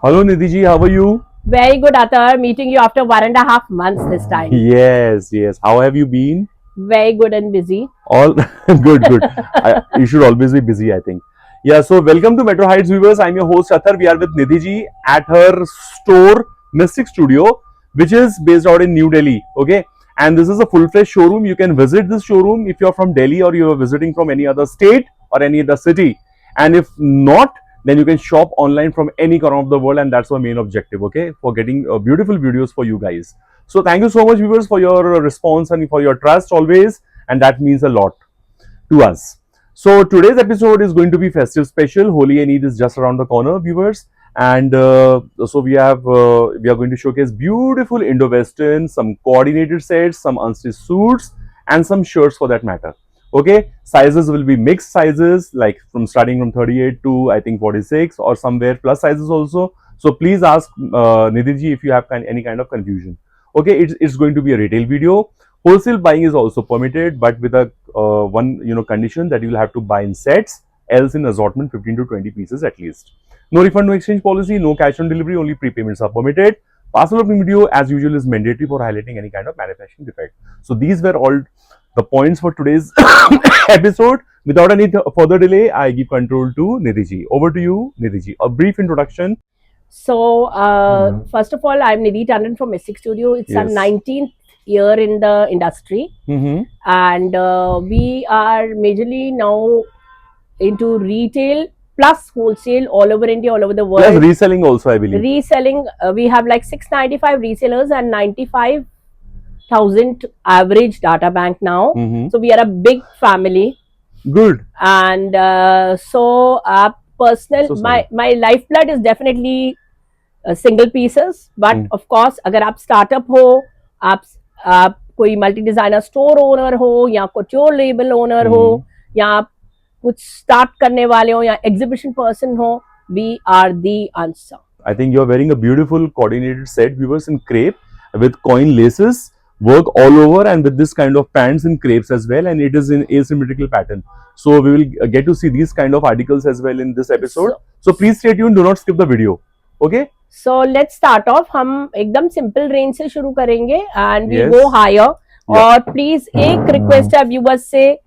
Hello Nidhi ji, how are you? Very good, Atar. Meeting you after 1.5 months this time. Yes. How have you been? Very good and busy. All good. You should always be busy, I think. Yeah, so welcome to Metro Heights viewers. I'm your host Athar. We are with Nidhi ji at her store Mystic Studio, which is based out in New Delhi. Okay, and this is a full-fledged showroom. You can visit this showroom if you're from Delhi or you're visiting from any other state or any other city. And if not, then you can shop online from any corner of the world, and that's our main objective. Okay, for getting beautiful videos for you guys. So thank you so much, viewers, for your response and for your trust always, and that means a lot to us. So today's episode is going to be festive special. Holi and Eid is just around the corner, viewers, and so we are going to showcase beautiful Indo-Western, some coordinated sets, some unstitched suits, and some shirts for that matter. Okay, sizes will be mixed sizes, like from starting from 38 to I think 46, or somewhere plus sizes also. So please ask Nidhi ji if you have any kind of confusion. Okay, it's going to be a retail video. Wholesale buying is also permitted, but with a one condition that you will have to buy in sets, else in assortment 15 to 20 pieces at least. No refund, no exchange policy, no cash on delivery, only prepayments are permitted. Parcel opening video as usual is mandatory for highlighting any kind of manufacturing defect. So these were all the points for today's episode. Without any further delay, I give control to Nidhi ji. Over to you, Nidhi ji. A brief introduction. So, first of all, I'm Nidhi Tandon from Mystic Studio. It's our Yes. 19th year in the industry, and we are majorly now into retail plus wholesale all over India, all over the world. Plus reselling also, I believe. Reselling, we have like 695 resellers and 95,000 average data bank now. So we are a big family. Good. And so personal, So sorry. my lifeblood is definitely single pieces, but of course अगर आप startup हो, आप कोई multi designer store owner हो या couture label owner हो या आप कुछ start करने वाले हो या exhibition person हो, we are the answer. I think you're wearing a beautiful coordinated set, viewers, in crepe with coin laces, work all over, and with this kind of pants in crepes as well, and it is in asymmetrical pattern. So we will get to see these kind of articles as well in this episode. So please stay tuned. Do not skip the video. Okay. So let's start off. हम एकदम simple range से शुरू करेंगे and we Yes. go higher. Yeah. और please एक request है viewers से,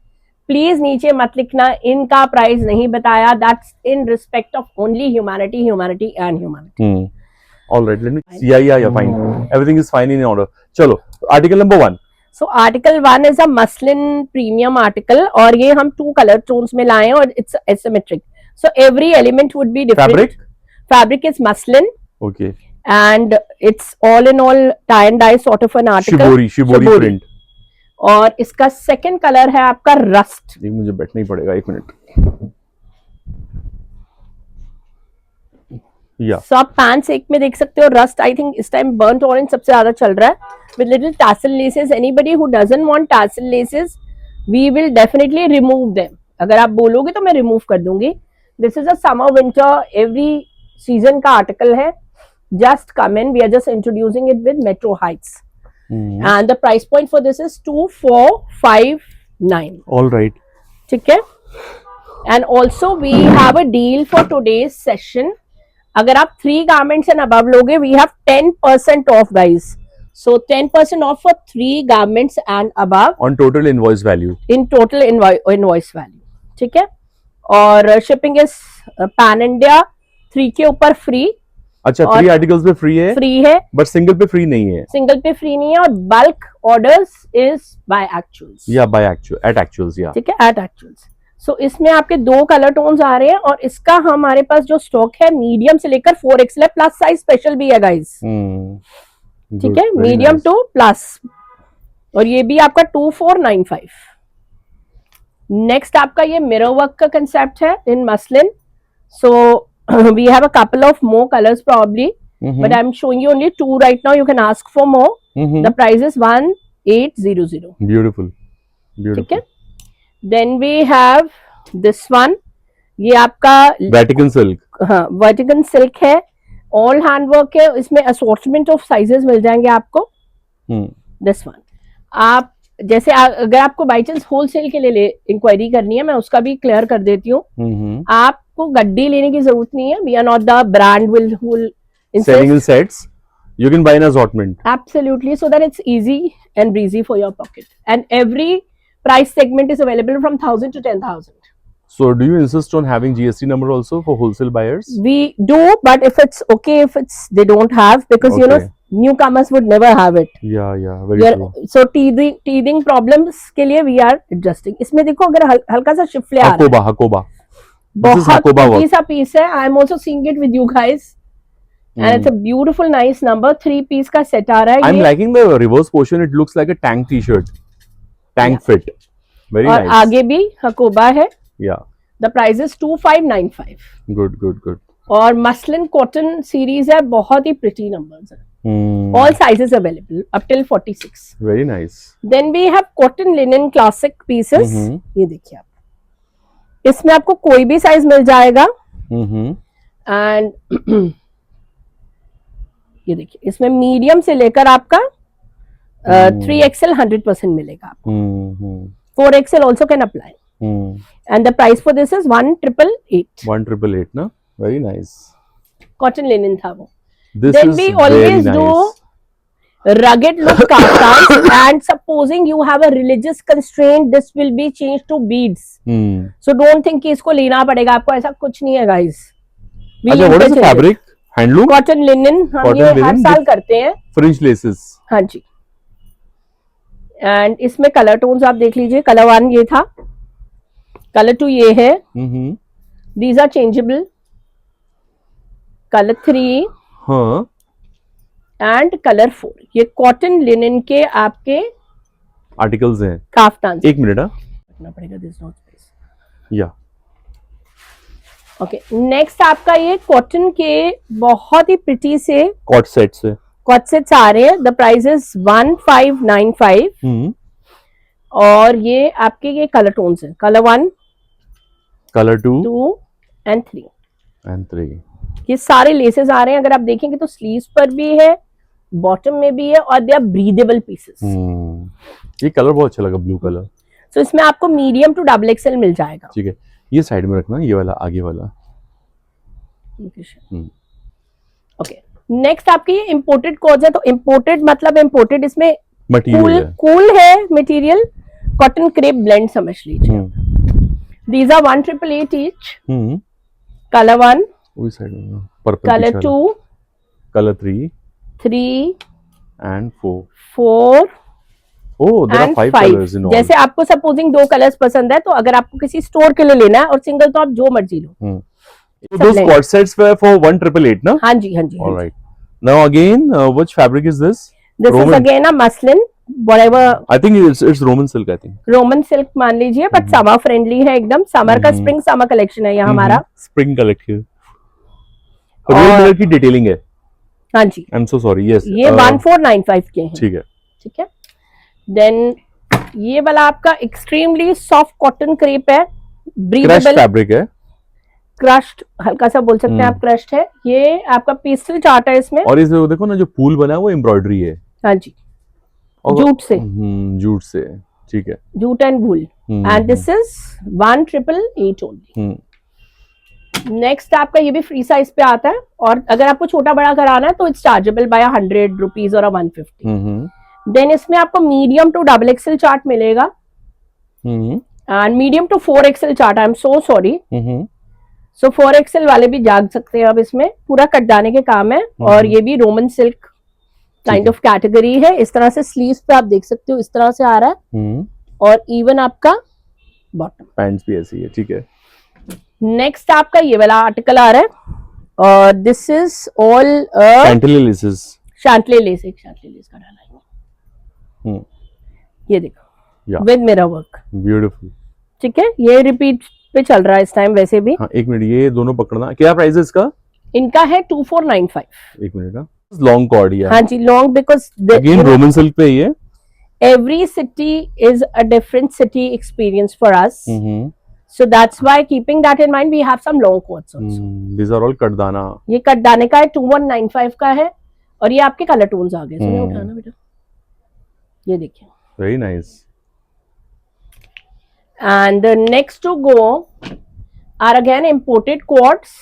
please नीचे मत लिखना इनका प्राइस नहीं बताया. That's in respect of only humanity and humanity. All right, let me see. Yeah, fine. Everything is fine in order. चलो, article number 1. So article 1 is a muslin premium article और ये हम 2 color tones में लाए हैं और it's asymmetric. So every element would be different. Fabric is muslin. Okay. And it's all in all tie and dye sort of an article. Shibori print. और इसका second colour है आपका रस्ट. मुझे बैठना ही पड़ेगा 1 मिनट. So आप pants एक में देख सकते हो रस्ट. आई थिंक इस टाइम बर्न्ट ऑरेंज सबसे ज्यादा चल रहा है with little tassel laces. Anybody who doesn't want tassel laces we will definitely remove them. अगर आप बोलोगे तो मैं रिमूव कर दूंगी. This is a summer winter every season का आर्टिकल है. Just come in. We are just introducing it with metro heights. And the price point for this is 2459. All right. ठीक है. And also we have a deal for today's session. अगर आप 3 garments and above लोगे, we have 10% off, guys. So 10% off for 3 garments and above. On total invoice value. In total invoice value. ठीक है. और shipping is pan India. 3 के ऊपर free. अच्छा 3 articles पे फ्री है. फ्री है बट सिंगल पे फ्री नहीं है. सिंगल पे फ्री नहीं है. और bulk orders is by actuals. या बाय एक्चुअल एट एक्चुअल्स. या ठीक है, एट एक्चुअल्स. सो इसमें आपके 2 कलर टोन्स आ रहे हैं और इसका हमारे पास जो स्टॉक है मीडियम से लेकर 4XL है. प्लस साइज स्पेशल भी है गाइस. ठीक है, मीडियम टू प्लस. और ये भी आपका 2495. नेक्स्ट आपका ये मिरर वर्क का कंसेप्ट है in muslin. So we have a couple of more colors probably, but I'm showing you only 2 right now. You can ask for more. The price is 1800. Beautiful. Okay. Then we have this one. ये आपका Vatican silk. हाँ, Vatican silk है. All handwork है. इसमें assortment of sizes मिल जाएंगे आपको. This one. आप जैसे अगर आपको बाई चांस होलसेल के लिए इंक्वायरी करनी है, मैं उसका भी क्लियर कर देती हूँ. आपको गड्डी लेने की जरूरत नहीं है. We are not the brand will selling in sets. You can buy an assortment. Absolutely, so that it's easy and breezy for your pocket. And every price segment is available from 1,000 to 10,000. So do you insist on having GST number also for wholesale buyers? We do, but if it's okay, if it's they don't have, because you know Okay. newcomers would never have it. Yeah, very We are, true. so teething problems के लिए we are adjusting. इसमें देखो अगर हल्का सा शिफ्ले आ रहा है, Hakoba. This is बहुत Hakoba pretty work. सा piece है. I am also seeing it with you guys, and it's a beautiful, nice number. 3 piece का set आ रहा है. I'm ये liking the reverse portion. It looks like a tank t-shirt. Tank fit. Very और nice. आगे भी हकोबा है. Yeah. The price is 2595. Good. और muslin cotton series है, बहुत ही प्रिटी नंबर्स है. All sizes available up till 46. Very nice. Then we have cotton linen classic pieces. ये देखिए आप, इसमें आपको कोई भी साइज मिल जाएगा. एंड ये देखिए इसमें मीडियम से लेकर आपका 3XL 100% मिलेगा आपको. 4XL also can apply. And the price for this is 1,888. 1,888 ना. Very nice. Cotton linen था वो. This Then is we very always nice. do rugged look kaftans, and supposing you have a religious constraint, this will be changed to beads. So don't think कि इसको लेना पड़ेगा आपको, ऐसा कुछ नहीं है guys. अच्छा, what is the fabric? Handloom? Cotton linen. हम Cotton ये हर linen साल with करते हैं. Fringe laces. हाँ जी. एंड इसमें कलर टोन्स आप देख लीजिए. कलर 1 ये था, कलर 2 ये है. These are changeable. कलर 3 हाँ. And colour 4. ये कॉटन लिनन के आपके आर्टिकल्स हैं. काफ्तान. एक मिनट. रखना पड़ेगा, दिस नॉट स्पेस. या. ओके, नेक्स्ट आपका ये कॉटन के बहुत ही प्रिटी से कॉट सेट्स है. कॉट सेट्स आ रहे हैं. The price is 1595. और ये आपके ये कलर टोन्स हैं. Colour 1, colour 2 and 3. एंड 3. ये सारे लेसेस आ रहे हैं. अगर आप देखेंगे तो स्लीव्स पर भी है, बॉटम में भी है, और दे आर ब्रीदेबल पीसेस. ये कलर बहुत अच्छा लगा, ब्लू कलर. सो इसमें आपको मीडियम टू डबल एक्सएल मिल जाएगा. ठीक है, ये साइड में रखना, ये वाला आगे वाला. ओके, नेक्स्ट आपके ये इम्पोर्टेड कोड्स है. तो इम्पोर्टेड मतलब इम्पोर्टेड, इसमें कूल है मटेरियल. कॉटन क्रेप ब्लेंड समझ लीजिए. These are 1,888 each. Colour 1, colour 2, colour 3 and 4. Oh, there are 5 colors in all. जैसे आपको सपोजिंग 2 कलर्स पसंद है, तो अगर आपको किसी स्टोर के लिए लेना है, और सिंगल तो आप जो मर्जी लो. So those quad sets were for 1,888 ना? हाँ जी. All right. Now again, which fabric is this? This is again a muslin, whatever. I think it's Roman silk. I think. Roman silk मान लीजिए, बट समर फ्रेंडली है एकदम. Summer का spring summer collection है ये हमारा. Spring collection. रोज colour की detailing है. हाँ जी. I'm so sorry. Yes. ये 1495 के हैं. ठीक है. देन ये वाला आपका एक्सट्रीमली सॉफ्ट कॉटन क्रेप है. ब्रीदेबल फैब्रिक है. क्रश्ड, हल्का सा बोल सकते हैं आप, क्रश्ड है. ये आपका पेस्टल चार्ट है इसमें. और इसमें देखो ना, जो फूल बना है वो एम्ब्रॉयडरी है. हाँ जी. जूट से. जूट से. ठीक है. Jute and wool. And this is 1,888 only. Next आपका ये भी फ्री साइज पे आता है, और अगर आपको छोटा बड़ा कराना है तो इट्स चार्जेबल बाय 100 रुपीज और 150. देन इसमें आपको medium to double XL chart मिलेगा, and medium to 4XL chart. I am so sorry. So 4XL वाले भी जाग सकते हैं. अब इसमें पूरा कट दाने के काम है, और ये भी Roman silk kind of category है. इस तरह से स्लीव्स पे आप देख सकते हो, इस तरह से आ रहा है. और इवन आपका बॉटम पैंट्स भी ऐसी है. ठीक है. नेक्स्ट आपका ये वाला आर्टिकल आ रहा है, और this is all chantilly laces. Chantilly lace का डाला है. ये देखो, विद मिरर वर्क. ब्यूटीफुल. ठीक है, ये रिपीट पे चल रहा है इस टाइम वैसे भी. हाँ, एक मिनट, ये दोनों पकड़ना. क्या प्राइस है इसका? इनका है 2495. एक मिनट. Long cord. हाँ जी, long, because again Roman silk पे ये. Every city is a different city experience for us. So that's why, keeping that in mind, we have some long coats also. These are all कटदाना. ये कटदाने का है, 2195 का है. और ये आपके कलर टोन्स आ गए. सुनिए, उठाना बेटा. ये देखिए. Very nice. And the next to go are again imported quads.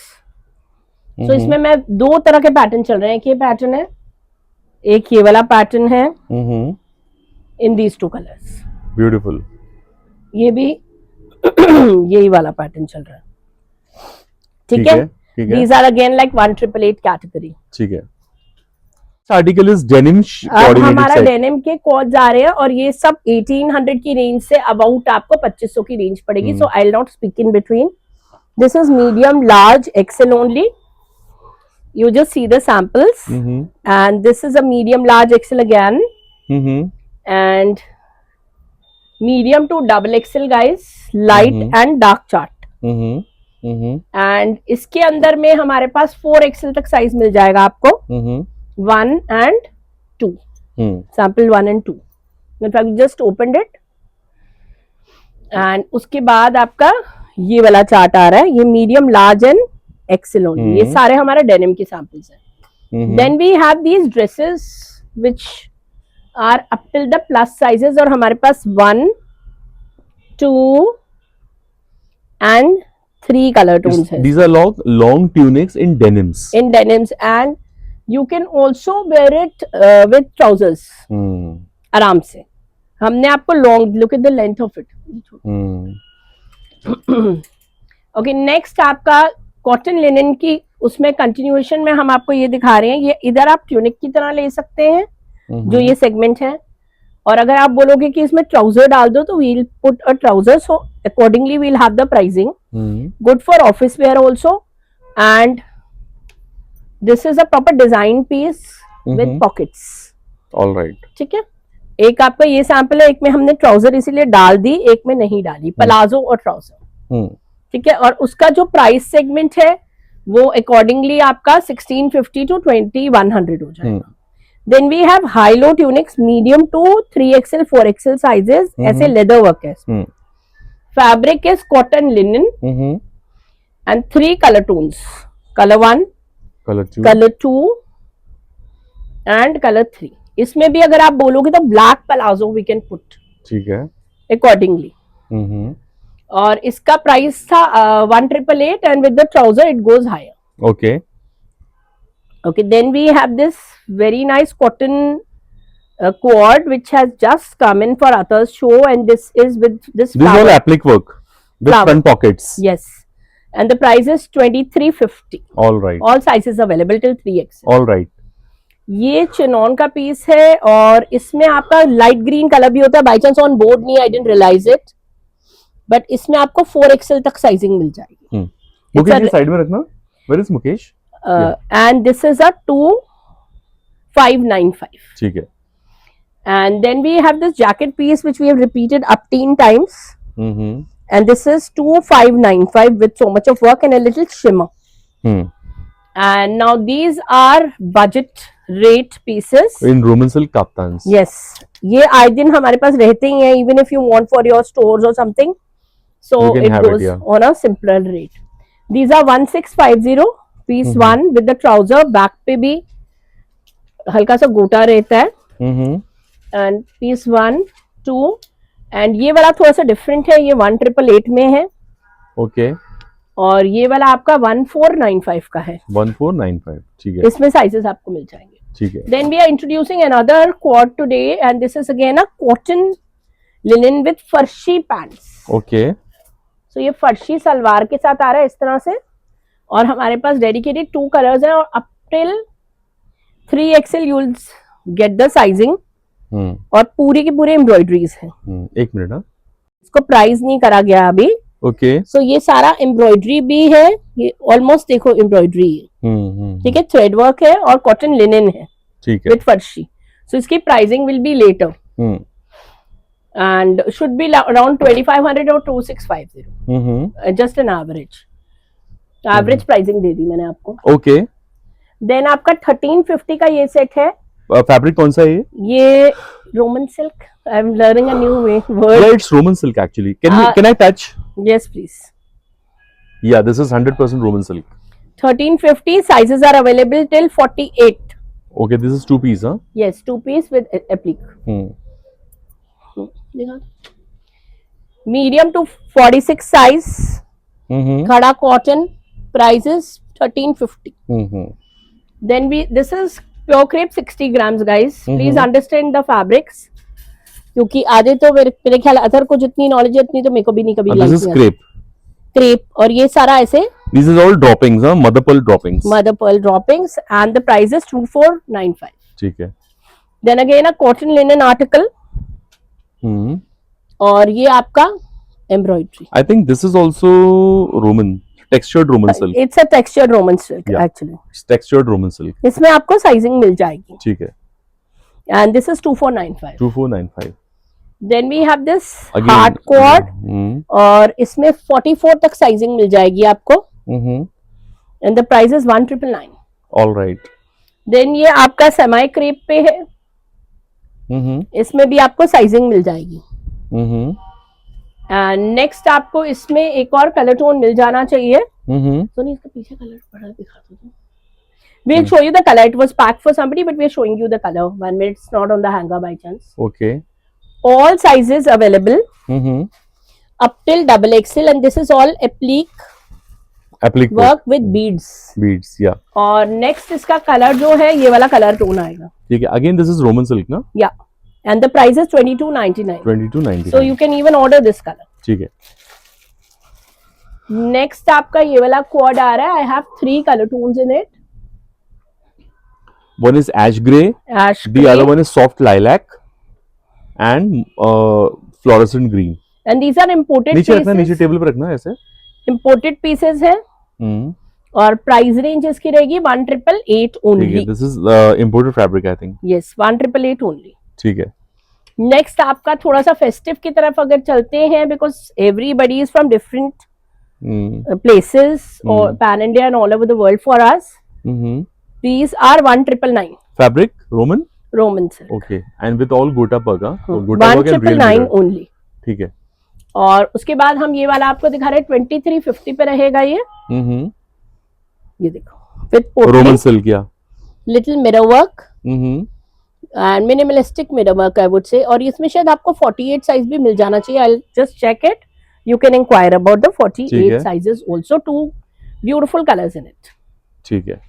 सो इसमें मैं दो तरह के पैटर्न चल रहे हैं, एक ये पैटर्न है, एक ये वाला पैटर्न है, in these two colours. Beautiful. ये भी यही वाला पैटर्न चल रहा है, ठीक है। ठीक है, these are again like 1888 category. ठीक है। आर्टिकल इज डेनिम अब हमारा डेनिम के कोड्स आ रहे हैं और ये सब 1800 की रेंज से अबाउट आपको 2500 की रेंज पड़ेगी। So I will not speak in between. This is medium, large, XL only. You just see the samples, and this is a medium, large, XL again, and medium to double XL guys, light and dark chart. And इसके अंदर में हमारे पास 4XL तक size मिल जाएगा आपको, 1 and 2, sample 1 and 2. In fact, just opened it, and उसके बाद आपका ये वाला चार्ट आ रहा है, ये medium, large and XL only. ये सारे हमारे डेनिम के सैंपल्स हैं। Then we have these dresses which are up till the plus sizes, और हमारे पास 1, 2 and 3 कलर टोन्स हैं। These are long tunics in denims. In denims, and you can also wear it with trousers आराम से। हमने आपको long, look at the length of it. Okay, next आपका cotton linen की, उसमें कंटिन्यूएशन में हम आपको ये दिखा रहे हैं। ये इधर आप ट्यूनिक की तरह ले सकते हैं, जो ये सेगमेंट है, और अगर आप बोलोगे कि इसमें ट्राउजर डाल दो तो we'll put a trouser, so accordingly we'll have the pricing. Good for office wear also, and this is a proper design piece with pockets. Alright, ठीक है। एक आपका ये सैंपल है, एक में हमने ट्राउजर इसीलिए डाल दी, एक में नहीं डाली, प्लाजो और ट्राउजर, ठीक है। और उसका जो प्राइस सेगमेंट है वो अकॉर्डिंगली आपका 1650 to 2100 हो जाएगा। Then we have high low tunics, medium to 3XL 4XL sizes, ऐसे लेदर वर्क है। Fabric is cotton linen, and 3 colour tones, colour 1, colour 2 and colour 3। इसमें भी अगर आप बोलोगे तो black palazzo we can put, ठीक है, अकॉर्डिंगली। और इसका प्राइस था 1888, and with the trouser it goes higher. Okay okay, then we have this very nice cotton quad which has just come in for Athar's show, and this is with this is all applique work with front pockets. Yes, and the price is 2350. All right, all sizes available till 3XL. all right. ये chinon का piece है, और इसमें आपका light green colour भी होता है। By chance on board नहीं, I didn't realise it, but इसमें आपको 4XL तक साइजिंग मिल जाएगी। मुकेश साइड में रखना। Where is Mukesh? And this is a 2595. ठीक है। And then we have this jacket piece which we have repeated up 10 times. And this is 2595 with so much of work and a little shimmer. And now these are budget rate pieces in Roman silk kaftans. Yes, ये आए दिन हमारे पास रहते ही हैं, even if you want for your stores or something, so it goes on a simpler rate. These are 1650 piece 1 with the trouser, back पे भी हल्का सा गोटा रहता है, and piece 1, 2, and ये वाला थोड़ा सा डिफरेंट है, ये 1888 में है। ओके, और ये वाला आपका 1495 का है। 1495, ठीक है। इसमें साइजेस आपको मिल जाएंगे, ठीक है। Then we are introducing another quad today, and this is again a cotton linen with फर्शी pants. Okay, so ये फर्शी सलवार के साथ आ रहा है इस तरह से, और हमारे पास डेडिकेटेड 2 कलर्स हैं, और up till 3XL you will get the sizing, और पूरी की पूरी एम्ब्रॉयडरीज हैं। एक मिनट, हाँ, इसको प्राइस नहीं करा गया अभी। ओके, सो ये सारा एम्ब्रॉयडरी भी है, ये ऑलमोस्ट देखो एम्ब्रॉयडरी है, ठीक है, थ्रेड वर्क है और कॉटन लिनन है, ठीक है, विद फर्शी। सो इसकी pricing will be later, and should be around 2500 और 2650, just an average. Average pricing दे दी मैंने आपको। ओके, देन आपका 1350 का ये सेट है। फैब्रिक कौन सा है ये Roman silk. I am learning a new word. Yeah, it's Roman silk actually. Can I touch? Yes, please. Yeah, this is 100% Roman silk. 1350 sizes are available till 48. Okay, this is 2 piece, huh? Yes, 2 piece with applique. Medium to 46 size. खड़ा cotton. Prices 1350. Mm-hmm. Then this is pure crepe 60 grams guys. Please understand the fabrics. क्योंकि आधे तो मेरे ख्याल other को जितनी knowledge है उतनी तो मेरे को भी नहीं कभी This is crepe. क्रेप और ये सारा ऐसे This is all droppings, huh? Mother pearl droppings. mother pearl droppings and the price is 2495. ठीक है. Then again a cotton linen article Hmm. और ये आपका embroidery. I think this is also Roman, textured Roman silk. It's a textured Roman silk Yeah. actually. It's textured Roman silk. इसमें आपको sizing मिल जाएगी. ठीक है. And this is 2495. 2495. Then we have this Again. hard cord Hmm. और इसमें 44 तक sizing मिल जाएगी आपको. Mm-hmm. And the price is 1999. All right. Then ये आपका सेमी क्रेप पे है. Mm-hmm. इसमें भी आपको साइजिंग मिल जाएगी. Mm-hmm. एंड नेक्स्ट आपको इसमें एक और कलर टोन मिल जाना चाहिए. Mm-hmm. सोनी इसका पीछे कलर बड़ा दिखा दो. We'll show you the color. It was packed for somebody, but we're showing you the color. 1 minute, it's not on the hanger by chance. Okay. All sizes available Mm-hmm. up till double XL, and this is all applique Applique work with beads. beads. Yeah. और next इसका colour जो है ये वाला colour tone आएगा. ठीक है. Again, this is Roman silk, ना? Yeah, and the price is 2299. 22.99. So you can even order this color. ठीक है. नेक्स्ट आपका ये वाला क्वाड आ रहा है. I have 3 color tones in it. One is ash gray. Ash The other grey. one is soft lilac and fluorescent green. And these are imported नीचे रखना, नीचे pieces. टेबल पे रखना ऐसे. Imported pieces है हम्म. और प्राइस रेंज इसकी रहेगी 1888 ठीक है. Only. This is imported fabric, I think. Yes 1888 only. ठीक है. नेक्स्ट आपका थोड़ा सा फेस्टिव की तरफ अगर चलते हैं because everybody is from different hmm. Places और pan India and all over the world for us. Hmm. These are 1999 Fabric Roman. Roman silk. Okay. And with all gota work, huh? So gota work and real 1999 mirror. Only. ठीक है. और उसके बाद हम ये वाला आपको दिखा रहे हैं 2350 पे रहेगा ये. हम्म. ये देखो with Roman silk, yeah. Little mirror work hmm. And minimalistic mirror work I would say. और इसमें शायद आपको 48 साइज भी मिल जाना चाहिए. I just check it. You can inquire about the 48 sizes also. 2 beautiful colours in it. ठीक है.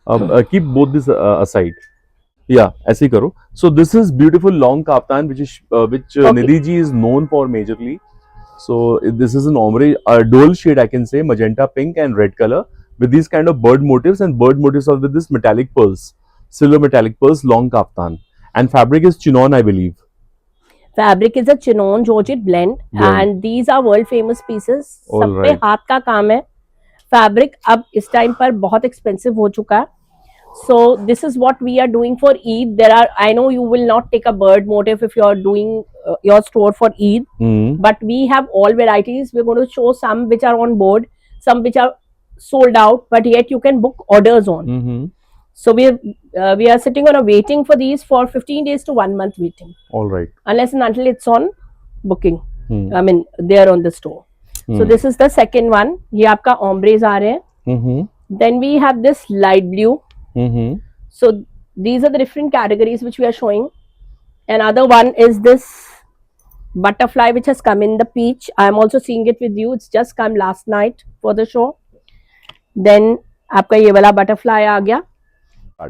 अब keep both this aside. Yeah, ऐसे ही करो. So this is beautiful long kaftan which Okay. Nidhi ji is known for majorly. So this is an ombre, a dual shade I can say, magenta pink and red color with these kind of bird motifs, and bird motifs are with this metallic pearls, silver metallic pearls, long kaftan, and fabric is chinon, I believe. Fabric is a chinon georgette blend Blend. And these are world famous pieces. All सब पे right. हाथ का काम है. Fabric अब इस time पर बहुत एक्सपेंसिव हो चुका है. So this is what we are doing for Eid. There are I know you will not take a bird motif if you are doing your store for Eid, Hmm. but we have all varieties. We're going to show some which are on board, some which are sold out, but yet you can book orders on. Mm-hmm. So we are sitting on a waiting for these for 15 days to 1 month waiting, All right. unless and until it's on booking. Hmm. I mean they're on the store. So this is the second one. ये आपका ombres आ रहे हैं. Mm-hmm. Then we have this light blue. Mm-hmm. So these are the different categories which we are showing. Another one is this butterfly which has come in the peach. I am also seeing it with you. It's just come last night for the show. Then आपका ये वाला butterfly आ गया.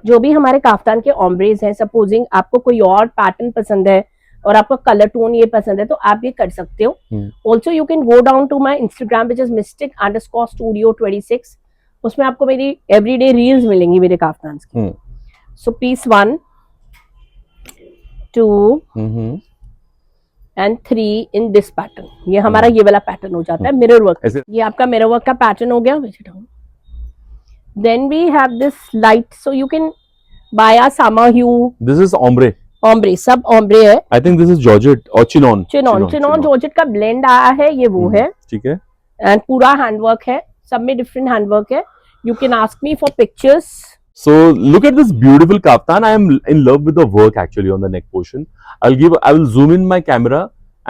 जो भी हमारे kaftan के ombres हैं, supposing आपको कोई और पैटर्न पसंद है और आपका कलर टोन ये पसंद है तो आप ये कर सकते हो. Also you can go down to my Instagram which is mystic_studio26. उसमें आपको मेरी एवरीडे रील्स मिलेंगी मेरे काफ्तान की. So piece 1, 2 Mm-hmm. And 3 in this pattern. ये हमारा ये वाला पैटर्न हो जाता है मिरर वर्क. ऐसे ये आपका मिरर वर्क का पैटर्न हो गया. Then we have this light. So you can buy a summer hue This is ombre. ombre. सब ombre है. I think this is Georgette or chinon. Chinon georgette का blend आया है. ये वो है ठीक है. एंड पूरा हैंडवर्क है. सब में डिफरेंट हैंडवर्क है. You can ask me for pictures. So look at this beautiful kaftan. I am in love with the work actually on the neck portion. I will zoom in my camera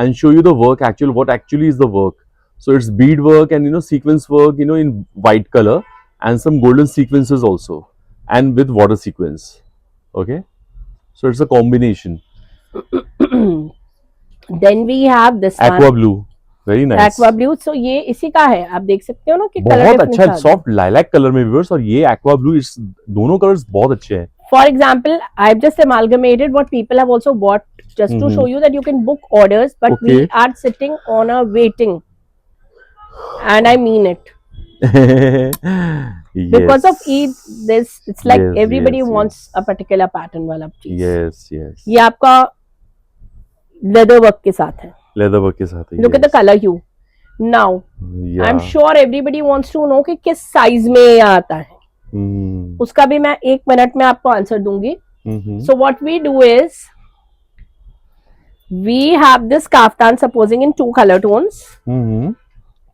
and show you the work actually, what actually is the work. So it's bead work and sequence work, in white color and some golden sequences also, and with water sequence. Okay. So it's a combination. Then we have this Aqua one. blue. Very nice, aqua blue. So ये इसी का है, आप देख सकते हो ना कि कलर बहुत डिफरेंस अच्छा आ सॉफ्ट लाइलैक कलर में व्यूअर्स, और ये एक्वा ब्लू, इस दोनों कलर्स बहुत अच्छे हैं. For example, I've just amalgamated what people have also bought just to show you that you can book orders, but we Okay. are sitting on a waiting, and I mean it. Because of Eid, this it's like Yes, everybody yes, wants yes. a particular pattern वाला चीज. Yes, yes. ये आपका leather work के साथ है. Leather work के साथ है. Look at the color hue. Now, Yeah. I'm sure everybody wants to know कि किस size में ये आता है. Mm. उसका भी मैं 1 मिनट में आपको आंसर दूंगी. Mm-hmm. So what we do is we have this kaftan supposing in 2 color tones. Mm-hmm.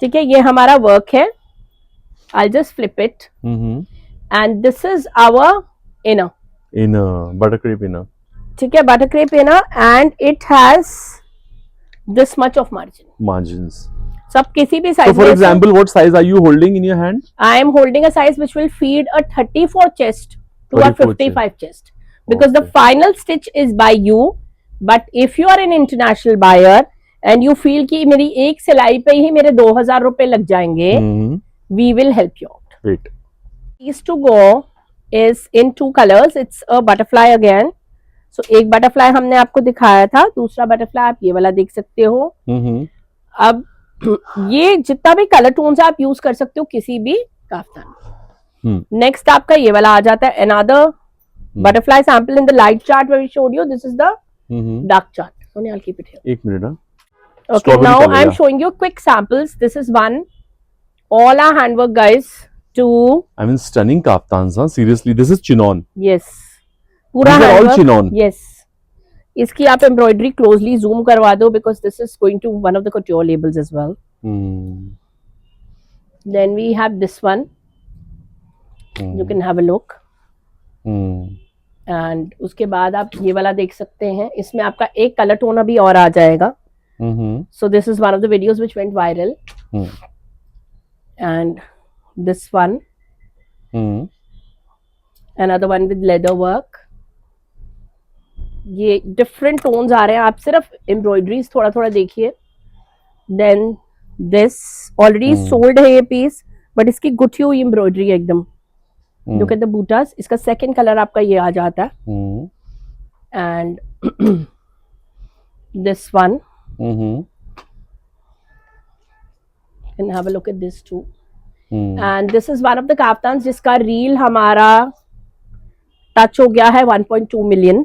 ठीक है, ये हमारा वर्क है. I'll just flip it. Mm-hmm. And this is our inner. Inner buttercream inner. ठीक है, buttercream inner, and it has this much of margin. Margins. So आप किसी भी So size for में, example, what size are you holding in your hand? I am holding a size which will feed a 34 chest to a 34 55 chest because the Okay. final stitch is by you. But if you are an international buyer and you feel कि मेरी एक सिलाई पे ही मेरे 2000 रुपए लग जाएंगे, Mm-hmm. we will help you out. Wait. These to go is in 2 colors. It's a butterfly again. So एक butterfly हमने आपको दिखाया था, दूसरा butterfly आप ये वाला देख सकते हो. Mm-hmm. अब ये जितना भी कलर टोन्स आप यूज कर सकते हो किसी भी काफ्तान. नेक्स्ट आपका ये वाला आ जाता है, another butterfly sample in the light chart where we showed you. This is the Mm-hmm. dark chart. Only I'll keep it here. एक minute. Okay, Strawberry now color, I'm yeah. showing you quick samples. This is one. All our handwork, guys. 2. I mean, stunning kaftans, huh? Seriously, this is chinon. Yes. पूरा These are all handwork. chinon. Yes. इसकी आप embroidery closely zoom करवा दो because this is going to one of the couture labels as well. Mm. Then we have this one. You can have a look. Mm. And उसके बाद आप ये वाला देख सकते हैं, इसमें आपका एक कलर टोन अभी और आ जाएगा. Mm-hmm. So this is one of the videos which went viral. Mm. And this one, Mm. another one with leather work. ये डिफरेंट टोन्स आ रहे हैं, आप सिर्फ एम्ब्रॉयडरीज थोड़ा थोड़ा देखिए. देन दिस ऑलरेडी सोल्ड है ये पीस, बट इसकी गुथी हुई एम्ब्रॉयडरी है एकदम. लुक एट द बूटास. इसका सेकंड कलर आपका ये आ जाता है. Mm. And this one, Mm-hmm. and have a look at this too. Mm. And this is one of the kaftans जिसका रील हमारा टच हो गया है 1.2 million.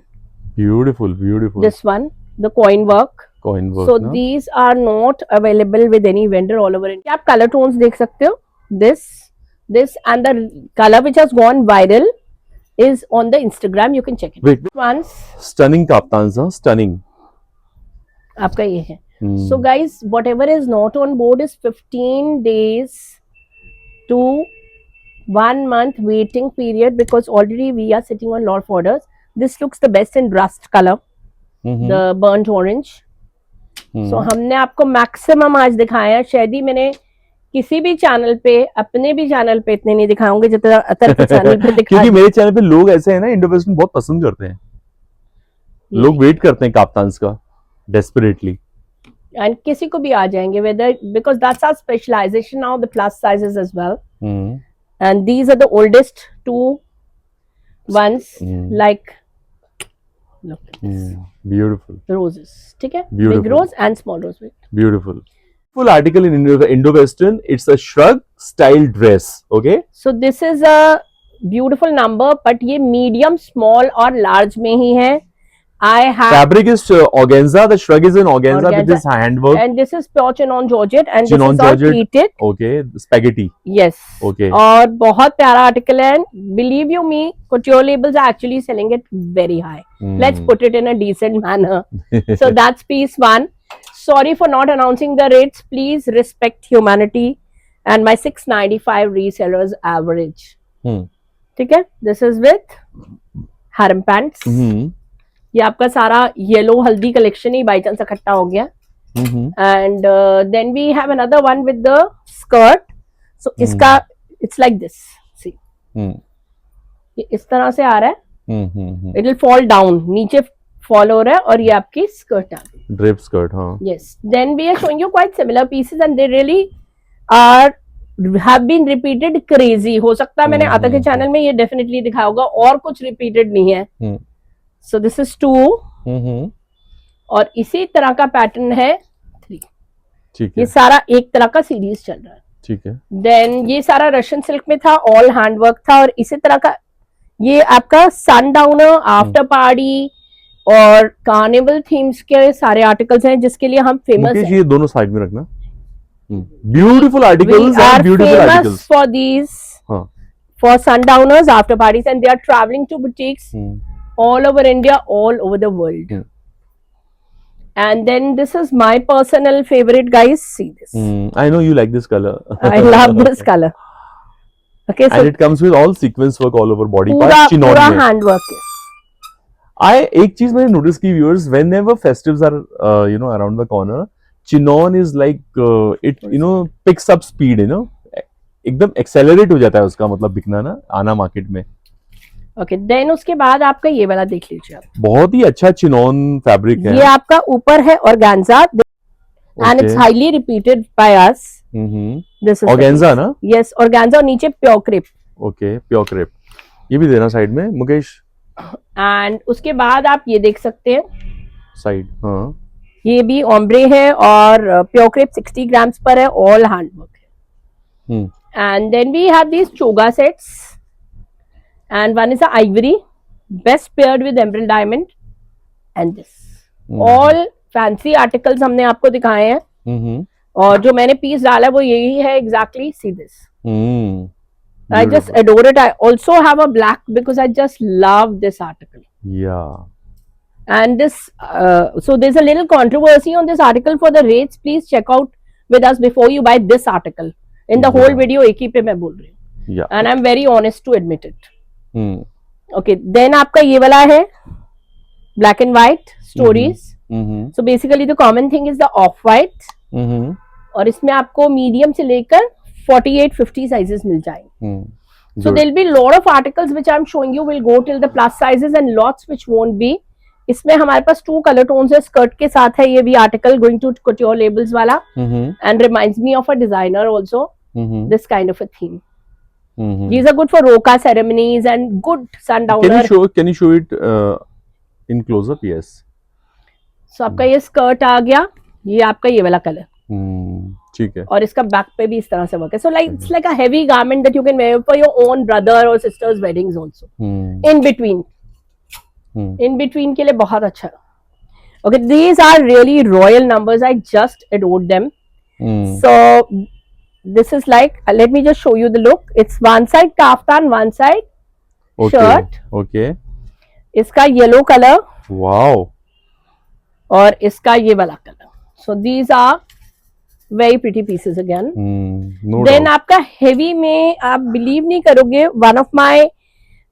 Beautiful, beautiful. This one, the coin work. Coin work. So na? these are not available with any vendor all over India. आप color tones देख सकते हो. This and the color which has gone viral is on the Instagram. You can check it. Wait. Once Stunning kaftans, huh? Stunning. आपका ये है. Mm. So guys, whatever is not on board is 15 days to 1 month waiting period because already we are sitting on lot of orders. This looks the best in rust color, Mm-hmm. the burnt orange. Mm. So हमने आपको maximum आज दिखाया है. शायद ही मैंने किसी भी channel पे, अपने भी चैनल पे इतने नहीं दिखाऊंगे जितना अतर के चैनल पे दिखाया. क्योंकि मेरे चैनल पे लोग ऐसे हैं ना, इंडो वेस्टर्न बहुत पसंद करते हैं. लोग वेट करते हैं काफ्तान्स का desperately. And किसी को भी आ जाएंगे, whether because that's our specialization now, the plus sizes as well. Mm. And these are the oldest 2 ones. Like look at this. Beautiful. Roses. ठीक है? Beautiful. Big rose and small rose. Beautiful. Full article in Indo-Western. It's a shrug style dress. Okay. So this is a beautiful number, but ये medium, small और large में ही है. I have Fabric is organza. The shrug is in organza with this handwork. and this is pure chinon georgette and Chinon this is all georgette. pleated. Okay. Spaghetti. Yes. Okay. और बहुत प्यारा article है. Believe you me, couture labels are actually selling it very high. Let's put it in a decent manner. So that's piece 1. Sorry for not announcing the rates. Please respect humanity and my 695 resellers average. ठीक है? This is with harem pants. ये आपका सारा yellow हल्दी collection he by chance इकट्ठा हो गया. And then we have another one with the skirt. So इसका इट्स लाइक दिस. सी ये इस तरह से आ रहा है. It will fall down. नीचे फॉल हो रहा है और ये आपकी स्कर्ट आ गई. ड्रेप स्कर्ट, हाँ. Yes. Then we are showing you quite similar pieces and they really are have been repeated crazy. हो सकता है मैंने आता के चैनल में ये definitely दिखाया होगा और कुछ repeated नहीं है. So this is 2 और इसी तरह का पैटर्न है 3. ठीक ये है, सारा एक तरह का सीरीज चल रहा है. ठीक है. देन ये सारा रशियन सिल्क में था, ऑल हैंडवर्क था और इसी तरह का ये आपका सनडाउनर, आफ्टर पार्टी और कार्निवल थीम्स के सारे आर्टिकल्स हैं जिसके लिए हम फेमस मुकेश, हैं. ये दोनों साइड में रखना. Beautiful We articles are and beautiful famous articles. for these, हाँ. for sundowners, after parties, and they are traveling to boutiques all over India, all over the world. And then this is my personal favorite, guys. See this. I know you like this color. I love this color. Okay, so And it comes with all sequence work all over body पूरा part. Chinon पूरा में. Handwork है. एक चीज मैंने notice की viewers, whenever festives are around the corner, chinon is like it picks up speed, एकदम accelerate हो जाता है उसका मतलब बिकना ना, आना मार्केट में. ओके, देन उसके बाद आपका ये वाला देख लीजिए आप. बहुत ही अच्छा चिनौन फैब्रिक है. ये आपका ऊपर है organza and it's highly repeated by us. This is organza ना? यस, ऑर्गेन्जा और नीचे pure crepe. Okay, pure crepe. ये भी देना साइड में मुकेश. एंड उसके बाद आप ये देख सकते हैं, साइड, हाँ. ये भी ओम्ब्रे है और प्योर क्रेप 60 ग्राम्स पर है, ऑल हैंडवर्क है. And then we have these चोगा sets and one is a ivory, best paired with emerald diamond, and this. All fancy articles हमने आपको दिखाए हैं. और जो मैंने पीस डाला है वो यही है exactly. See this. I just adore it. I also have a black because I just love this article. Yeah. And this, so there's a little controversy on this article for the rates. Please check out with us before you buy this article. In the whole video एक ही पे मैं बोल रही हूँ. Yeah. And I'm very honest to admit it. Okay, then आपका ये वाला है black and white stories. So basically the common thing is the off white. और इसमें आपको मीडियम से लेकर 48-50 sizes मिल जाएंगे. So there'll be lot of articles which I'm showing you will go till the plus sizes and lots which won't be. इसमें हमारे पास 2 color tones है, skirt के साथ है ये भी article, going to couture labels वाला, and reminds me of a designer also. This kind of a theme. These are good for roka ceremonies and good sundowner. Can you show it in close up? Yes. So आपका ये skirt आ गया, ये आपका ये वाला colour. ठीक है. और इसका बैक पे भी इस तरह से वर्क है. So like it's like a heavy garment that you can wear for your own brother or sister's weddings also. In between. In between के लिए बहुत अच्छा. Okay, these are really royal numbers. I just adored them. So this is like, let me just show you the look. It's one side kaftan, one side shirt. Okay. इसका yellow colour. Wow. और इसका ये वाला colour. So these are very pretty pieces again. No Then doubt. आपका heavy में आप believe नहीं करोगे, one of my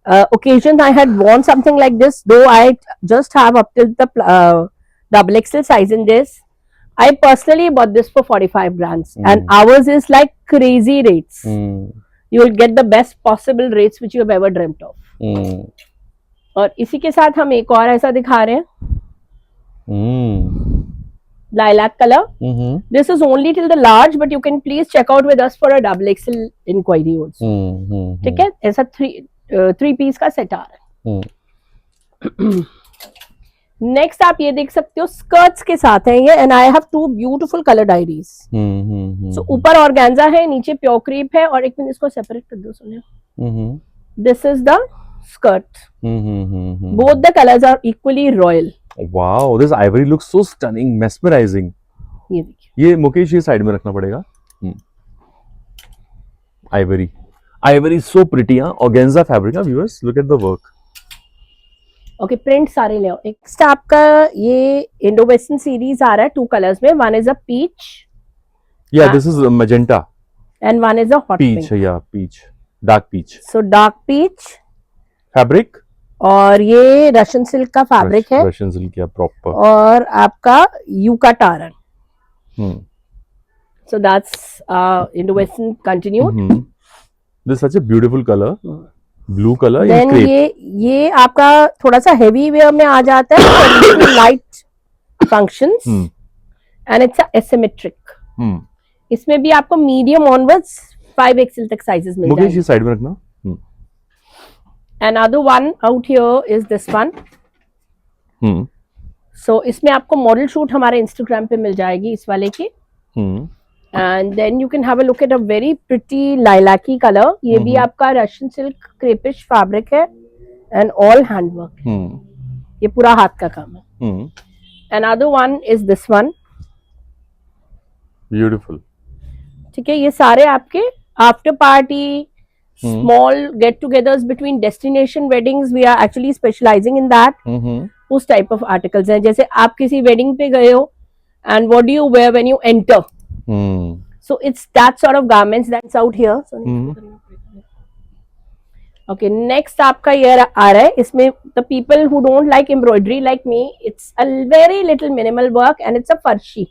occasions I had worn something like this, though I just have up till the double XL size in this. I personally bought this for 45 rands and ours is like crazy rates. You will get the best possible rates which you have ever dreamt of. और इसी के साथ हम एक और ऐसा दिखा रहे हैं, lilac color. This is only till the large, but you can please check out with us for a double XL inquiry also. ठीक है, ऐसा 3 piece का सेट आ रहा है. नेक्स्ट आप ये देख सकते हो, स्कर्ट्स के साथ है ये, and I have 2 beautiful colour diaries. So ऊपर ऑर्गेन्जा है, नीचे प्योर क्रेप है, और एक मिनट इसको सेपरेट कर दो Sonia. This is the skirt. Both the colours are equally royal. Wow, this ivory looks so stunning, mesmerising. ये देखिए, ये मुकेश ये साइड में रखना पड़ेगा. Ivory so pretty. Organza fabric. Viewers look at the work. Okay, print सारे ले आओ. नेक्स्ट आपका ये इंडो वेस्टर्न सीरीज आ रहा है 2 कलर्स में. One is a peach. या this is magenta and one is a hot peach. या peach, dark peach. So dark peach fabric, और ये रशियन सिल्क का फैब्रिक है. रशियन सिल्क या प्रॉपर. और आपका यूका टारन. So that's Indo western continued. This is such a beautiful color. Blue colour in then crepe. ये आपका थोड़ा सा हेवी वेयर में आ जाता है, light functions and it's asymmetric. इसमें भी आपको मीडियम ऑनवर्ड्स 5XL तक साइजेस मिल मुकेश जाएंगे. ये साइड में रखना. Another one out here is this one. So इसमें आपको मॉडल शूट हमारे इंस्टाग्राम पे मिल जाएगी इस वाले की. And then you can have a look at a very pretty lilac-y color. ये भी आपका रशियन सिल्क क्रेपिश फैब्रिक है and all handwork. ये पूरा हाथ का काम है. Another one is this one. Beautiful. ठीक है, ये सारे आपके after party small get togethers between destination weddings, we are actually specialising in that. उस टाइप ऑफ आर्टिकल्स हैं. जैसे आप किसी वेडिंग पे गए हो and what do you wear when you enter, so it's that sort of garments that's out here. Okay, next आपका ये आ रहा है. इसमें the people who don't like embroidery like me, it's a very little minimal work and it's a फर्शी.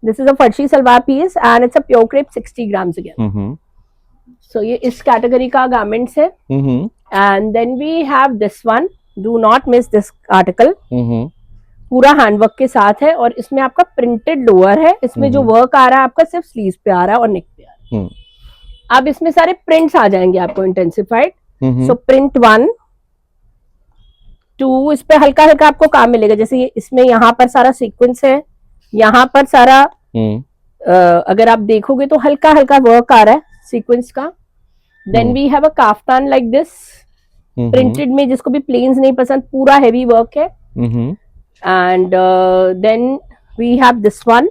This is a farshi salwar piece and it's a pure crepe 60 grams again. So ये इस category का garments है. And then we have this one. Do not miss this article. पूरा handwork के साथ है और इसमें आपका प्रिंटेड लोअर है. इसमें जो वर्क आ रहा है आपका सिर्फ स्लीव्स पे आ रहा है और नेक पे आ रहा है. अब इसमें सारे प्रिंट्स आ जाएंगे आपको इंटेंसिफाइड. सो प्रिंट 1, 2, इस पे हल्का हल्का आपको काम मिलेगा. जैसे इसमें यहाँ पर सारा सीक्वेंस है, यहाँ पर सारा अगर आप देखोगे तो हल्का हल्का वर्क आ रहा है सीक्वेंस का. Then we have a kaftan like this printed में, जिसको भी प्लेन्स नहीं पसंद, पूरा हेवी वर्क है. And then we have this one.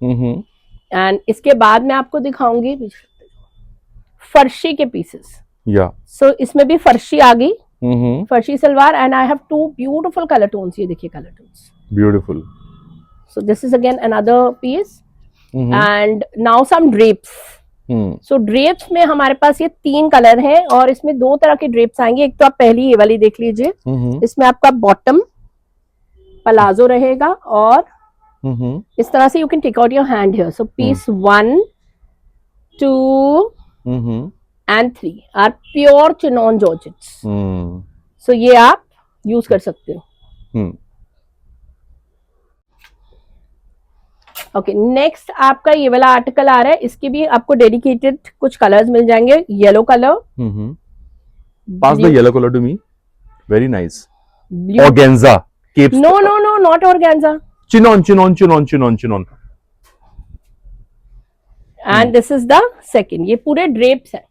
एंड इसके बाद मैं आपको दिखाऊंगी फर्शी के पीसेस. सो इसमें भी फर्शी आ गई, फर्शी salwar. And I have 2 beautiful colour tones. ये देखिए colour tones, beautiful. So this is again another piece. And now some drapes. So drapes में हमारे पास ये 3 कलर हैं और इसमें 2 तरह के drapes आएंगे. एक तो आप पहली ये वाली देख लीजिए. इसमें आपका बॉटम पलाजो रहेगा और इस तरह से you can take out your hand here. So piece 1, 2 and 3 are pure chinon georgettes. So ये आप यूज कर सकते हो. ओके, नेक्स्ट आपका ये वाला आर्टिकल आ रहा है. इसके भी आपको डेडिकेटेड कुछ कलर्स मिल जाएंगे. Yellow colour, pass the yellow colour to me, very nice. Organza cape. No no no, not organza. Chinon chinon chinon chinon chinon. And this is the second. ये पूरे ड्रेप्स है.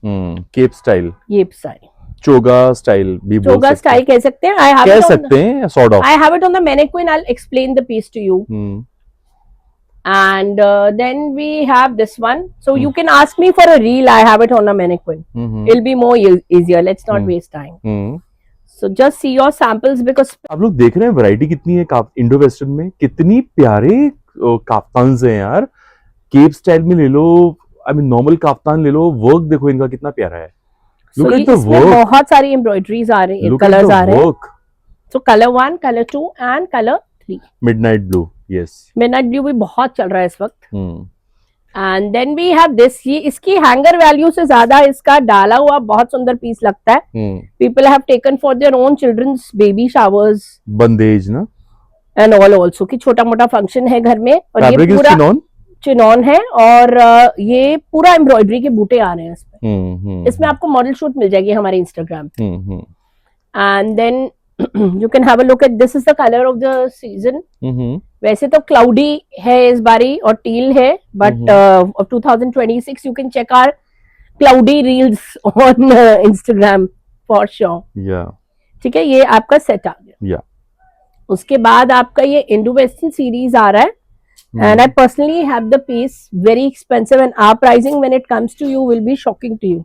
केप स्टाइल, ये style, चोगा style भी बोल सकते हैं. चोगा style कह सकते हैं. आई हैव कह सकते हैं sort of. I have it on the mannequin. I will explain the piece to you. And then we have this one. So you can ask me for a reel. I have it on a mannequin. It'll be more easier. Let's not waste time. So just see your samples because आप लोग देख रहे हैं variety कितनी है Indo western में. कितनी प्यारे काफ्तान्स हैं यार. केप स्टाइल में ले लो, आई मीन नॉर्मल काफ्तान ले लो. वर्क देखो इनका कितना प्यारा है. Look at the work. बहुत सारी एम्ब्रॉयडरीज आ रही हैं, कलर्स आ रहे हैं. So color 1, color 2 and color 3. Midnight blue. Yes. Midnight blue भी बहुत चल रहा है इस वक्त. And then we have this. ये इसकी हैंगर वैल्यू से ज्यादा इसका डाला हुआ बहुत सुंदर पीस लगता है. People have taken for their own children's baby showers. बंदेज ना. And all also कि छोटा मोटा फंक्शन है घर में. और Fabric ये पूरा चिनॉन है और ये पूरा एम्ब्रॉयडरी के बूटे आ रहे हैं इसमें. इसमें आपको मॉडल शूट मिल जाएगी हमारे इंस्टाग्राम पे. And then you can have a look at this is the color of the season. वैसे तो क्लाउडी है इस बारी और टील है, but of 2026 you can check our cloudy reels on Instagram for sure. Yeah. ठीक है, ये आपका सेट आ गया. Yeah. उसके बाद आपका ये इंडो वेस्टर्न सीरीज आ रहा है. And I personally have the piece, very expensive, and our pricing when it comes to you will be shocking to you.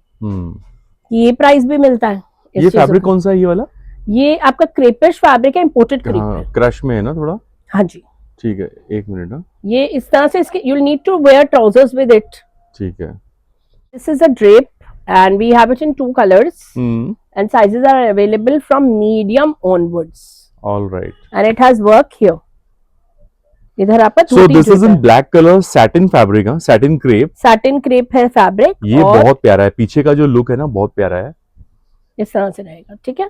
ये प्राइस भी मिलता है. ये फैब्रिक कौन सा है ये वाला? ये आपका क्रेपिश फैब्रिक है, इंपोर्टेड क्रेप. क्रश में है ना थोड़ा? हाँ जी. ठीक है, एक मिनट ना. ये इस तरह से इसके you'll need to wear trousers with it. ठीक है. This is a drape and we have it in 2 colors. And sizes are available from medium onwards. All right. And it has work here. इधर आपका So this is in black color satin fabric, हाँ, satin crepe. Satin crepe है fabric. ये बहुत प्यारा है. पीछे का जो लुक है ना बहुत प्यारा है. इस तरह से रहेगा, ठीक है।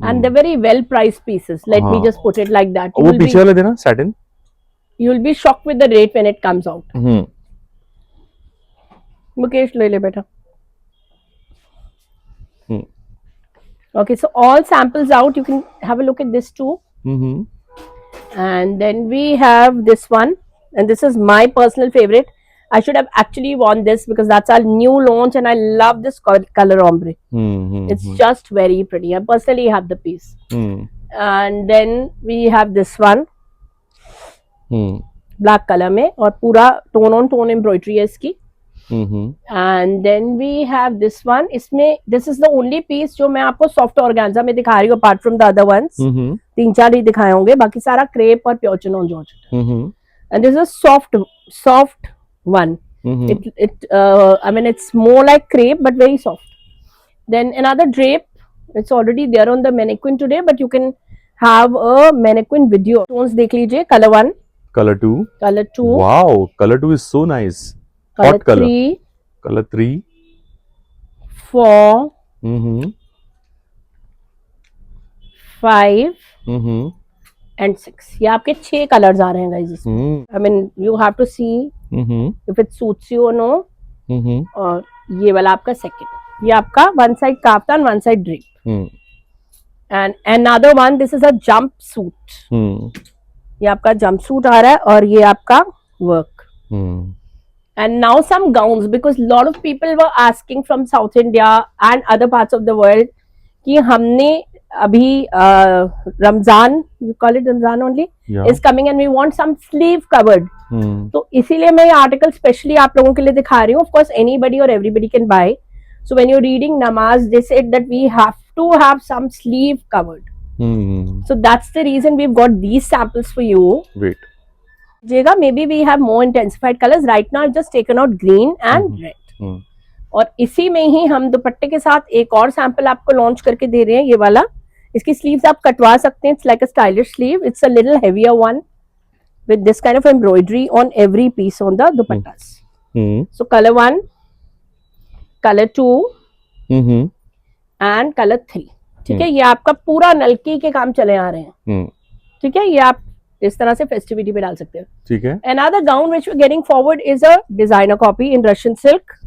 And the very well price pieces, let me हाँ। Just put it like that. वो पीछे वाला देना satin. You will be shocked with the rate when it comes out. Mukesh ले ले बेटा। Okay, so all samples out. You can have a look at this too. And then we have this one, and this is my personal favorite. I should have actually worn this because that's our new launch, and I love this color ombre. It's just very pretty. I personally have the piece. And then we have this one, black color में, और पूरा tone on tone embroidery है इसकी. And then we have this one. इसमें this is the only piece जो मैं आपको soft organza में दिखा रही हूँ, apart from the other ones. 3-4 ही दिखाए होंगे, बाकी सारा crepe और pure chinon georgette. And this is soft one. I mean it's more like crepe but very soft. Then another drape. It's already there on the mannequin today, but you can have a mannequin video. Tones देख लीजिए. Color 1. Color 2. Color 2. Wow, color 2 is so nice. Color Hot color. 3. Color 3. 4. 5. And 6. ये आपके 6 colours आ रहे हैं guys इसमें. I mean you have to see if it suits you or no. और ये वाला आपका सेकंड. ये आपका one side kaftan, one side drape. And another one, this is a jumpsuit. ये आपका jumpsuit आ रहा है और ये आपका work. And now some gowns, because lot of people were asking from South India and other parts of the world कि हमने अभी Ramzan, you call it Ramzan only, is coming and we want some sleeve covered. तो इसीलिए मैं ये article specially आप लोगों के लिए दिखा रही हूँ. Of course anybody or everybody can buy. So when you're reading namaz, they said that we have to have some sleeve covered. So that's the reason we've got these samples for you. Wait. Jega, maybe we have more intensified colors. Right now I've just taken out green and red. और इसी में ही हम दुपट्टे के साथ एक और sample आपको लॉन्च करके दे रहे हैं. ये वाला, इसकी स्लीव्स आप कटवा सकते हैं. It's like a stylish sleeve. It's a little heavier one with this kind of embroidery on every piece on the dupattas. So color 1, color 2 and color 3. ठीक है, ये आपका पूरा नलकी के काम चले आ रहे हैं. ठीक है, ये आप इस तरह से फेस्टिविटी पे डाल सकते हो. ठीक है. Another gown which we're getting forward is a designer copy in Russian silk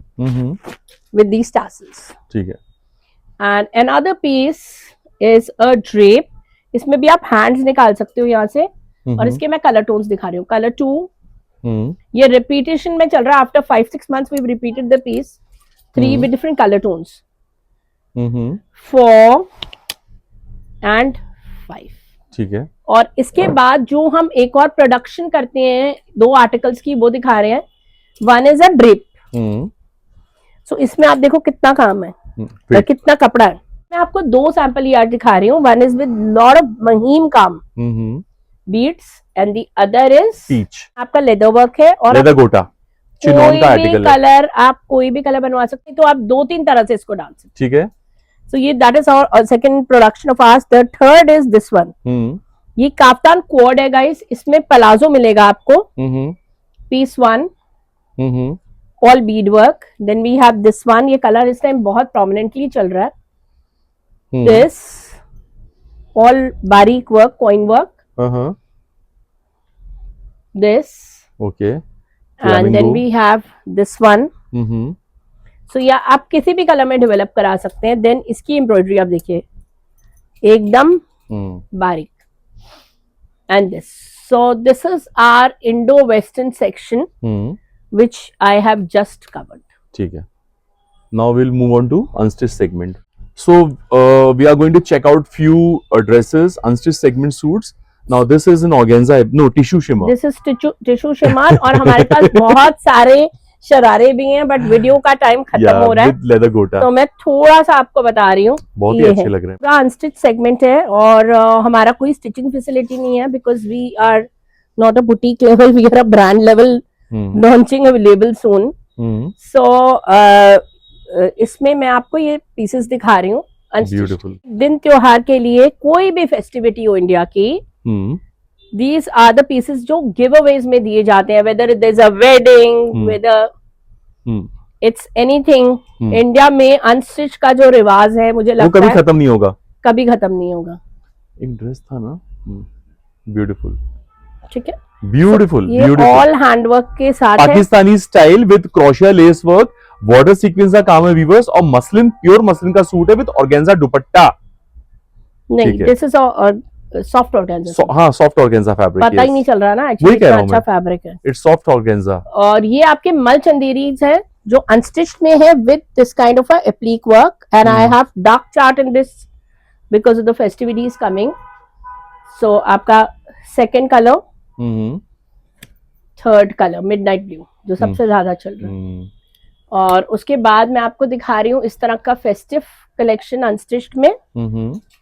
with these tassels. ठीक है. And another piece is a drape. इसमें भी आप hands निकाल सकते हो यहाँ से. और इसके मैं कलर टोन्स दिखा रही हूँ. कलर 2, ये रिपीटेशन में चल रहा है. After 5-6 months we've repeated the piece. 3 with different color tones. 4 and 5. ठीक है. और इसके बाद जो हम एक और प्रोडक्शन करते हैं 2 आर्टिकल्स की, वो दिखा रहे हैं. One is a drip. So इसमें आप देखो कितना काम है और कितना कपड़ा है. मैं आपको 2 सैंपल यार्ड दिखा रही हूँ. One is with lot of महीन काम, beads, and the other is peach. आपका लेदर वर्क है. और लेदर गोटा चिनोन का कोई भी आर्टिकल है. कलर, आप कोई भी कलर बनवा सकते हैं. तो आप 2-3 तरह से इसको डाल सकते हैं. ठीक है. सो ये that is our second production of ours. The third is this one. ये काफ्तान क्वाड है गाइस. इसमें पलाजो मिलेगा आपको. Piece 1, all bead work. Then we have this one. ये कलर इस टाइम बहुत प्रोमिनेंटली चल रहा है. दिस ऑल बारीक work, coin work. This. Okay. And then we have this one. So या आप किसी भी कलर में डेवलप करा सकते हैं. देन इसकी एम्ब्रॉयडरी आप देखिए एकदम बारीक. And this. So this is our Indo-Western section, which I have just covered. ठीक है. Now we'll move on to unstitched segment. So we are going to check out few dresses, unstitched segment suits. Now this is an organza, no, tissue shimmer. This is tissue shimmer. और हमारे पास बहुत सारे शरारे भी हैं, but video का time खत्म हो रहा है. With leather gota. तो मैं थोड़ा सा आपको बता रही हूँ. बहुत ही अच्छे लग रहे हैं. पूरा अनस्टिच सेगमेंट है और हमारा कोई स्टिचिंग फैसिलिटी नहीं है, because we are not a boutique level, we are a brand level launching available soon. So इसमें मैं आपको ये पीसेस दिखा रही हूँ. ब्यूटीफुल. दिन त्योहार के लिए कोई भी फेस्टिविटी हो इंडिया की, these are the pieces जो giveaways में दिए जाते हैं, whether there is a wedding, whether it's anything. Hmm. India में अनस्टिच का जो रिवाज है मुझे वो लगता कभी है खत्म नहीं होगा। कभी खत्म नहीं होगा। एक ड्रेस था ना, ब्यूटीफुल, ठीक है, ब्यूटीफुल, ये ऑल हैंडवर्क के साथ है। Pakistani style with crochet lace work, border sequence का काम है वीवर्स, और मसलिन, प्योर मसलिन का सूट है विद ऑर्गेन्जा दुपट्टा। नहीं, ठीक है। This is soft organza. हाँ, सॉफ्ट ऑर्गेन्जा फैब्रिक, पता ही नहीं चल रहा ना वही एक्चुअली कह रहा इतना हूं अच्छा मैं। फैब्रिक है। It's soft organza. और ये आपके मल चंदेरीज है जो अनस्टिच्ड में है with this kind of a applique work, and I have dark chart in this because of the festivities coming. So आपका second colour, third colour midnight blue जो सबसे ज्यादा चल रहा है। और उसके बाद मैं आपको दिखा रही हूँ इस तरह का फेस्टिव कलेक्शन अनस्टिच्ड में।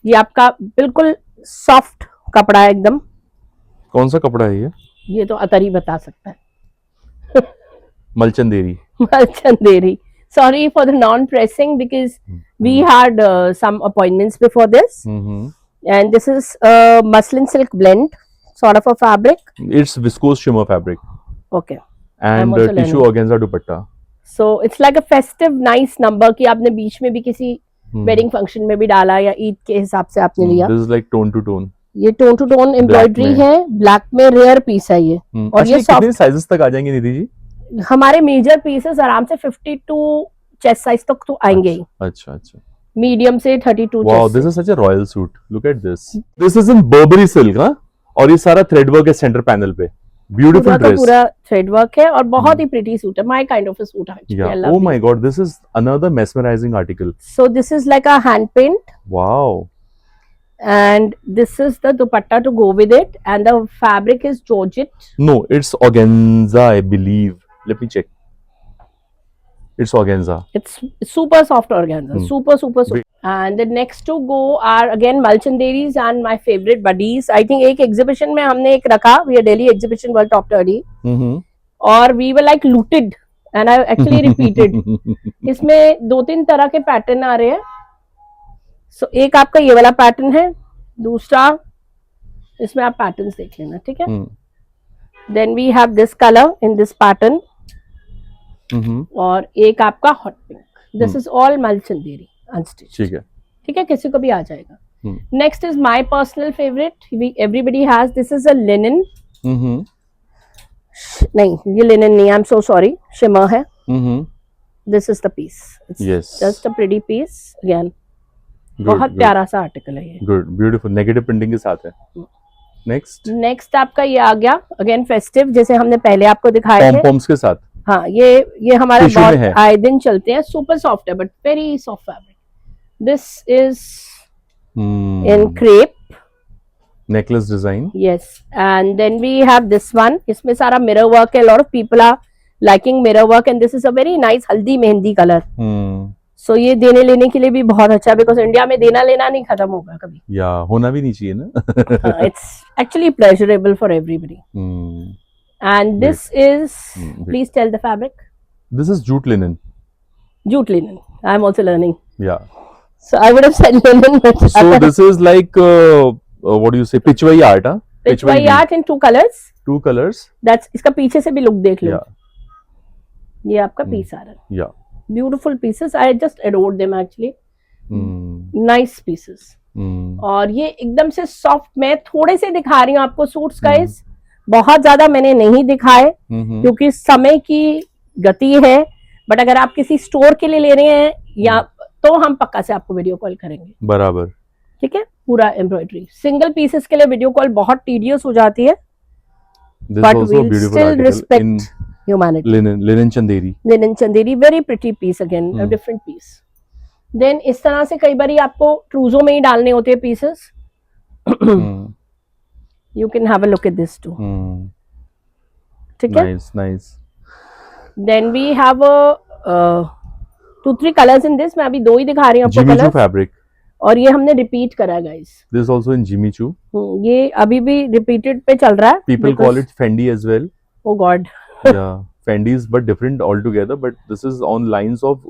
ये आपका बिल्कुल सॉफ्ट कपड़ा है एकदम। कौन सा कपड़ा है ये? ये तो अतर ही बता सकता है। मलचंदेरी। Malchanderi. Sorry for the non-pressing because we had some appointments before this, and this is a muslin silk blend, sort of a fabric. It's viscose shimmer fabric Okay. and also tissue learning. organza dupatta. So it's like a festive, nice number कि आपने बीच में भी किसी wedding function में भी डाला या ईद के हिसाब से आपने लिया। This is like tone to tone. ये टोन टू टोन एम्ब्रॉयडरी है, ब्लैक में रेयर पीस है ये। और ये कितने साइजेस तक आ जाएंगे निधि जी? हमारे मेजर पीसेस आराम से 52 चेस्ट साइज तक तो आएंगे ही। अच्छा अच्छा। मीडियम से 32 wow, this is such a royal suit, look at this. This is in Burberry silk, हाँ, और ये सारा थ्रेड वर्क है सेंटर पैनल पे। ब्यूटीफुल ड्रेस, पूरा थ्रेड वर्क है और बहुत ही प्रिटी सूट है। My kind of a suit actually. Oh my God, this is another mesmerising article. So this is like a hand paint. Wow. And this is the dupatta to go with it, and the fabric is georgette. No, it's organza, I believe. Let me check. It's organza. It's super soft organza, super soft. And the next to go are again Malchanderis and my favorite buddies. I think एक exhibition में हमने एक रखा, we are Delhi exhibition world top 30, और we were like looted, and I actually repeated. इसमें 2-3 तरह के pattern आ रहे हैं। सो एक आपका ये वाला पैटर्न है, दूसरा इसमें आप पैटर्न्स देख लेना, ठीक है। Then we have this colour in this pattern, और एक आपका hot pink. This is all मलचंदेरी अनस्टिच, ठीक है, किसी को भी आ जाएगा। Next is my personal favourite, everybody has, this is a linen. नहीं, ये लिनन नहीं, I am so sorry, shimmer है। This is the piece, it's just a pretty piece again. बहुत प्यारा सा आर्टिकल है ये। गुड, ब्यूटीफुल, नेगेटिव प्रिंटिंग के साथ है। नेक्स्ट आपका ये आ गया अगेन फेस्टिव, जैसे हमने पहले आपको दिखाया है, पॉम्स के साथ। हाँ, ये हमारा बहुत आए दिन चलते हैं। सुपर सॉफ्ट है but very soft fabric. This is in crepe necklace design. Yes, and then we have this one, इसमें सारा मिरर वर्क है। Lot of people are liking mirror work, and this is a very nice haldi mehndi colour. सो ये देने लेने के लिए भी बहुत अच्छा है, बिकॉज इंडिया में देना लेना नहीं खत्म होगा कभी, या होना भी नहीं चाहिए ना। It's actually pleasurable for everybody. And this is, please tell the fabric. This is jute linen. Jute linen. I'm also learning. Yeah. So I would have said linen, but so this is like what do you say? Pichwai art, huh? Pichwai art in 2 colors. 2 colors. That's इसका पीछे से भी look देख लो। Yeah. ये आपका piece आ रहा है। Yeah. Beautiful pieces. I just adored them actually. Nice pieces. और ये एकदम से सॉफ्ट, मैं थोड़े से दिखा रही हूँ आपको सूट्स गाइस, बहुत ज्यादा मैंने नहीं दिखाए क्योंकि समय की गति है। बट अगर आप किसी स्टोर के लिए ले रहे हैं या तो हम पक्का से आपको वीडियो कॉल करेंगे, बराबर, ठीक है। पूरा एम्ब्रॉयडरी, सिंगल पीसेस के लिए वीडियो कॉल बहुत टीडियस हो जाती है, but we still respect humanity. Linen Chanderi, very pretty piece, again a different piece. Then इस तरह से कई बार आपको ट्रूजो में ही डालने होते हैं pieces. You can have a look at this too, ठीक है। Nice. Then we have 2-3 colours in this. मैं अभी 2 ही दिखा रही हूँ आपको कलर फैब्रिक, और ये हमने रिपीट करा guys. This also in Jimmy Choo. ये अभी भी रिपीटेड पे चल रहा है। People call it Fendi as well. Oh God, yeah Fendi is but different all together, but this is on lines of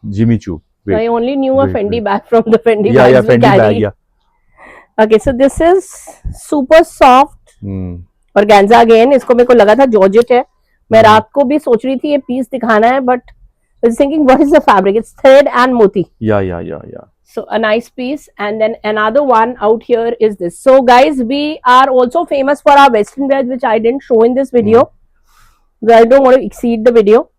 Jimmy Choo. I only knew a Fendi bag from the Fendi bags we Fendi carry. bag, yeah. Okay, so this is super soft organza again. इसको मेरे को लगा था georgette है, मैं रात को भी सोच रही थी ये पीस दिखाना है, but I was thinking what is the fabric? It's thread and moti. Yeah. So a nice piece, and then another one out here is this. So guys, we are also famous for our western wear, which I didn't show in this video. I don't want to exceed the video.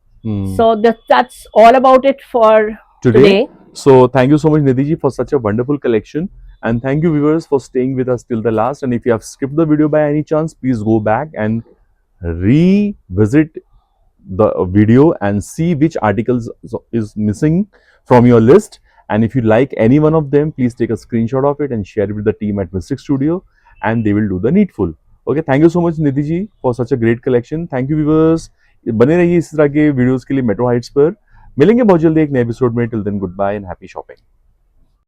So that's all about it for today. So thank you so much, Nidhi ji, for such a wonderful collection, and thank you viewers for staying with us till the last. And if you have skipped the video by any chance, please go back and revisit the video and see which articles is missing from your list. And if you like any one of them, please take a screenshot of it and share it with the team at Mystic Studio, and they will do the needful. Okay, thank you so much, Nidhi ji, for such a great collection. Thank you viewers. बने रहिए इस तरह के videos के लिए metro Heights पर। मिलेंगे बहुत जल्दी एक नए एपिसोड में। Till then goodbye and happy shopping.